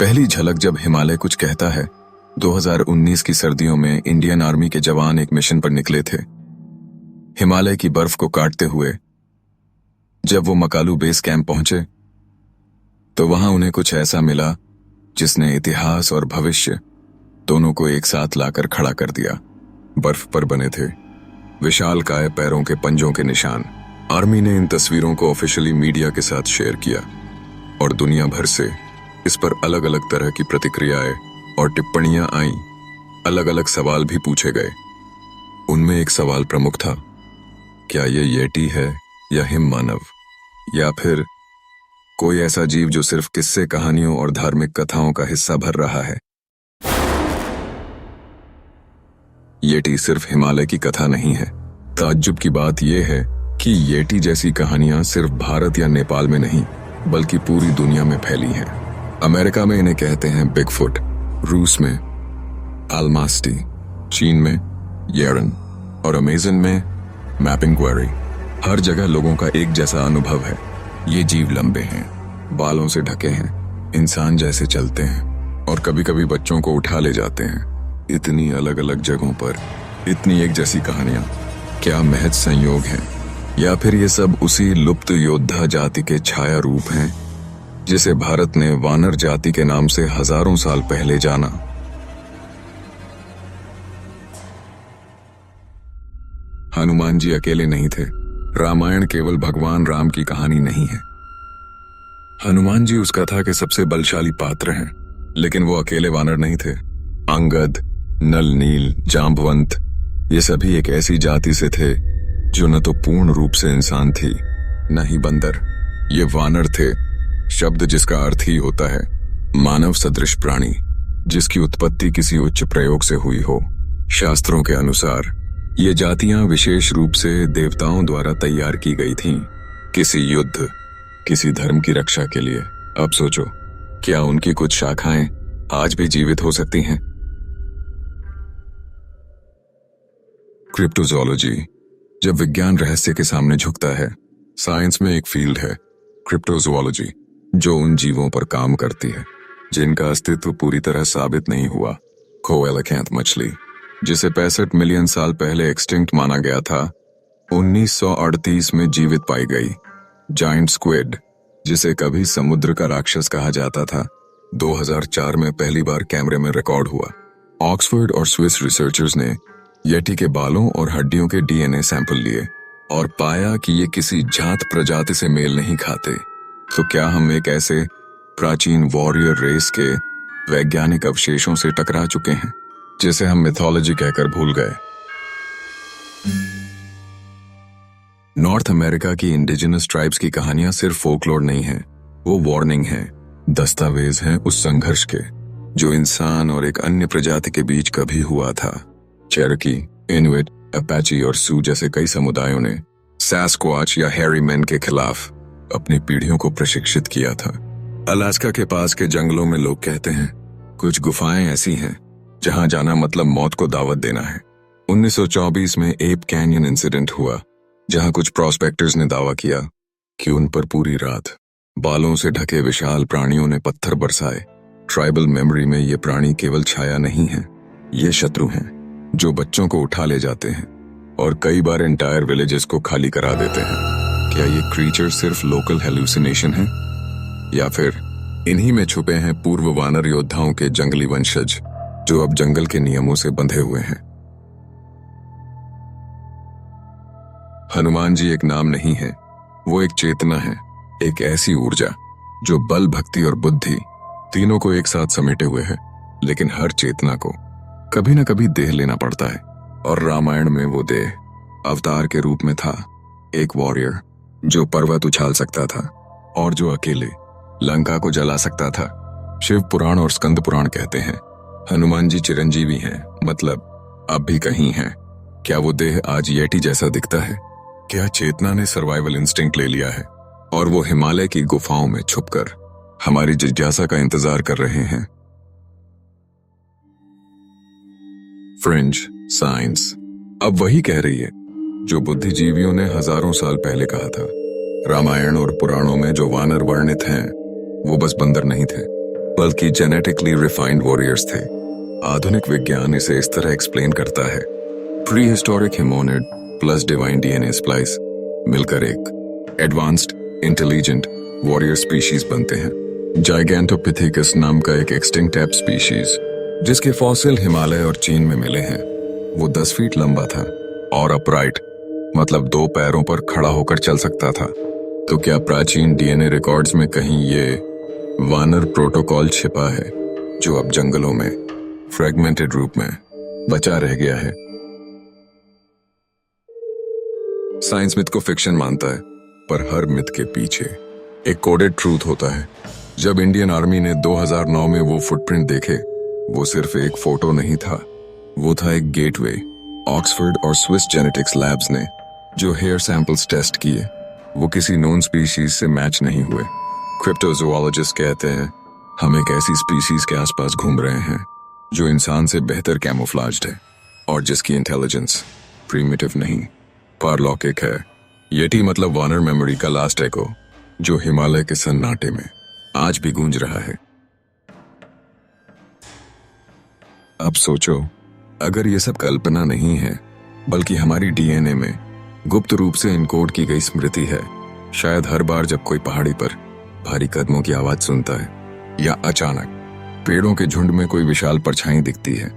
पहली झलक जब हिमालय कुछ कहता है। 2019 की सर्दियों में इंडियन आर्मी के जवान एक मिशन पर निकले थे, हिमालय की बर्फ को काटते हुए। जब वो मकालू बेस कैंप पहुंचे तो वहां उन्हें कुछ ऐसा मिला जिसने इतिहास और भविष्य दोनों को एक साथ लाकर खड़ा कर दिया। बर्फ पर बने थे विशालकाय पैरों के पंजों के निशान। आर्मी ने इन तस्वीरों को ऑफिशियली मीडिया के साथ शेयर किया और दुनिया भर से इस पर अलग अलग तरह की प्रतिक्रियाएं और टिप्पणियां आईं। अलग अलग सवाल भी पूछे गए। उनमें एक सवाल प्रमुख था, क्या ये येटी है या हिम मानव, या फिर कोई ऐसा जीव जो सिर्फ किस्से, कहानियों और धार्मिक कथाओं का हिस्सा भर रहा है। येटी सिर्फ हिमालय की कथा नहीं है। ताज्जुब की बात यह है कि येटी जैसी कहानियां सिर्फ भारत या नेपाल में नहीं बल्कि पूरी दुनिया में फैली हैं। अमेरिका में इन्हें कहते हैं बिगफुट, रूस में आलमास्टी, चीन में येरन और अमेज़न में मैपिंग क्वेरी। हर जगह लोगों का एक जैसा अनुभव है, ये जीव लंबे हैं, बालों से ढके हैं, इंसान जैसे चलते हैं और कभी कभी बच्चों को उठा ले जाते हैं। इतनी अलग अलग जगहों पर इतनी एक जैसी कहानियां, क्या महज संयोग है या फिर ये सब उसी लुप्त योद्धा जाति के छाया रूप हैं जिसे भारत ने वानर जाति के नाम से हजारों साल पहले जाना। हनुमान जी अकेले नहीं थे। रामायण केवल भगवान राम की कहानी नहीं है। हनुमान जी उस कथा के सबसे बलशाली पात्र हैं, लेकिन वो अकेले वानर नहीं थे। अंगद, नल नील, जांबवंत, ये सभी एक ऐसी जाति से थे जो न तो पूर्ण रूप से इंसान थी, न ही बंदर। ये वानर थे, शब्द जिसका अर्थ ही होता है मानव सदृश प्राणी, जिसकी उत्पत्ति किसी उच्च प्रयोग से हुई हो। शास्त्रों के अनुसार ये जातियां विशेष रूप से देवताओं द्वारा तैयार की गई थीं, किसी युद्ध, किसी धर्म की रक्षा के लिए। अब सोचो, क्या उनकी कुछ शाखाएं आज भी जीवित हो सकती हैं? क्रिप्टोजोलॉजी। जब विज्ञान रहस्य के सामने झुकता है, साइंस में एक फील्ड है क्रिप्टोजोलॉजी, जो उन जीवों पर काम करती है जिनका अस्तित्व पूरी तरह साबित नहीं हुआ। कोएलेकेंथ मछली, जिसे 65 मिलियन साल पहले एक्सटिंक्ट माना गया था, 1938 में जीवित पाई गई। जायंट स्क्विड, जिसे कभी समुद्र का राक्षस कहा जाता था, 2004 में पहली बार कैमरे में रिकॉर्ड हुआ। ऑक्सफोर्ड और स्विस रिसर्चर्स ने येटी के बालों और हड्डियों के डीएनए सैंपल लिए और पाया कि ये किसी जात प्रजाति से मेल नहीं खाते। तो क्या हम एक ऐसे प्राचीन वॉरियर रेस के वैज्ञानिक अवशेषों से टकरा चुके हैं जिसे हम मिथोलॉजी कहकर भूल गए? नॉर्थ अमेरिका की इंडिजिनस ट्राइब्स की कहानियां सिर्फ फोकलोर नहीं है, वो वार्निंग है, दस्तावेज हैं उस संघर्ष के जो इंसान और एक अन्य प्रजाति के बीच कभी हुआ था। चेरोकी, इनुइट, अपाची और सू जैसे कई समुदायों ने सैस्क्वाच या हैरी मैन के खिलाफ अपनी पीढ़ियों को प्रशिक्षित किया था। अलास्का के पास के जंगलों में लोग कहते हैं कुछ गुफाएं ऐसी हैं जहां जाना मतलब मौत को दावत देना है। 1924 में एप कैनियन इंसिडेंट हुआ, जहां कुछ प्रोस्पेक्टर्स ने दावा किया कि उन पर पूरी रात बालों से ढके विशाल प्राणियों ने पत्थर बरसाए। ट्राइबल मेमोरी में ये प्राणी केवल छाया नहीं है, ये शत्रु हैं जो बच्चों को उठा ले जाते हैं और कई बार एंटायर विलेजेस को खाली करा देते हैं। क्या ये क्रीचर सिर्फ लोकल हेलुसिनेशन है या फिर इन्हीं में छुपे हैं पूर्व वानर योद्धाओं के जंगली वंशज जो अब जंगल के नियमों से बंधे हुए हैं? हनुमान जी एक नाम नहीं है, वो एक चेतना है, एक ऐसी ऊर्जा जो बल, भक्ति और बुद्धि तीनों को एक साथ समेटे हुए है। लेकिन हर चेतना को कभी न कभी देह लेना पड़ता है, और रामायण में वो देह अवतार के रूप में था। एक वॉरियर जो पर्वत उछाल सकता था और जो अकेले लंका को जला सकता था। शिव पुराण और स्कंद पुराण कहते हैं हनुमान जी चिरंजीवी हैं, मतलब अब भी कहीं हैं। क्या वो देह आज येटी जैसा दिखता है? क्या चेतना ने सर्वाइवल इंस्टिंक्ट ले लिया है और वो हिमालय की गुफाओं में छुपकर हमारी जिज्ञासा का इंतजार कर रहे हैं? फ्रिंज साइंस अब वही कह रही है जो बुद्धिजीवियों ने हजारों साल पहले कहा था। रामायण और पुराणों में जो वानर वर्णित हैं वो बस बंदर नहीं थे, बल्कि जेनेटिकली रिफाइंड वॉरियर्स थे। आधुनिक विज्ञान इसे इस तरह एक्सप्लेन करता है, prehistoric hominid plus divine DNA splice मिलकर एक एडवांस्ड इंटेलिजेंट वॉरियर स्पीशीज बनते हैं। जाइगेंटोपिथेकस नाम का एक एक्सटिंक्ट एप स्पीशीज जिसके फॉसिल हिमालय और चीन में मिले हैं, वो 10 फीट लंबा था और अपराइट मतलब 2 पैरों पर खड़ा होकर चल सकता था। तो क्या प्राचीन डीएनए रिकॉर्ड्स में कहीं ये वानर प्रोटोकॉल छिपा है जो अब जंगलों में फ्रेगमेंटेड रूप में बचा रह गया है? साइंस मिथ को फिक्शन मानता है, पर हर मिथ के पीछे एक कोडेड ट्रूथ होता है। जब इंडियन आर्मी ने 2009 में वो फुटप्रिंट देखे, वो सिर्फ एक फोटो नहीं था, वो था एक गेटवे। ऑक्सफोर्ड और स्विस जेनेटिक्स लैब्स ने जो हेयर सैंपल्स टेस्ट किए, वो किसी नोन स्पीशीज से मैच नहीं हुए। क्रिप्टोजोलॉजिस्ट कहते हैं हम एक ऐसी स्पीशीज के आसपास घूम रहे हैं जो इंसान से बेहतर कैमोफ्लाज्ड है और जिसकी इंटेलिजेंस प्रीमिटिव नहीं पारलौकिक है। येटी मतलब वानर मेमोरी का लास्ट एको जो हिमालय के सन्नाटे में आज भी गूंज रहा है। अब सोचो, अगर ये सब कल्पना नहीं है बल्कि हमारी डीएनए में गुप्त रूप से इनकोड की गई स्मृति है, शायद हर बार जब कोई पहाड़ी पर भारी कदमों की आवाज सुनता है या अचानक पेड़ों के झुंड में कोई विशाल परछाई दिखती है,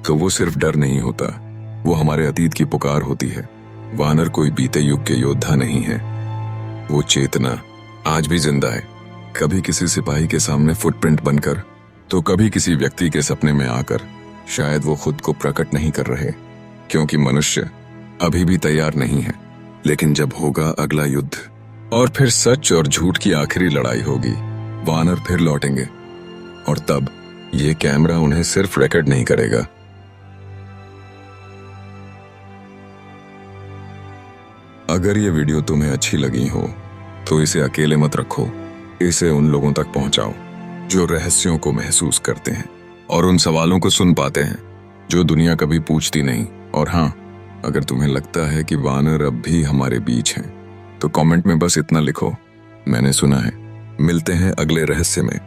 तो वो सिर्फ डर नहीं होता, वो हमारे अतीत की पुकार होती है। वानर कोई बीते युग के योद्धा नहीं है, वो चेतना आज भी जिंदा है, कभी किसी सिपाही के सामने फुटप्रिंट बनकर, तो कभी किसी व्यक्ति के सपने में आकर। शायद वो खुद को प्रकट नहीं कर रहे क्योंकि मनुष्य अभी भी तैयार नहीं है, लेकिन जब होगा अगला युद्ध और फिर सच और झूठ की आखिरी लड़ाई होगी, वानर फिर लौटेंगे और तब ये कैमरा उन्हें सिर्फ रिकॉर्ड नहीं करेगा। अगर ये वीडियो तुम्हें अच्छी लगी हो तो इसे अकेले मत रखो, इसे उन लोगों तक पहुंचाओ जो रहस्यों को महसूस करते हैं और उन सवालों को सुन पाते हैं जो दुनिया कभी पूछती नहीं। और हाँ, अगर तुम्हें लगता है कि वानर अब भी हमारे बीच हैं, तो कमेंट में बस इतना लिखो, मैंने सुना है। मिलते हैं अगले रहस्य में।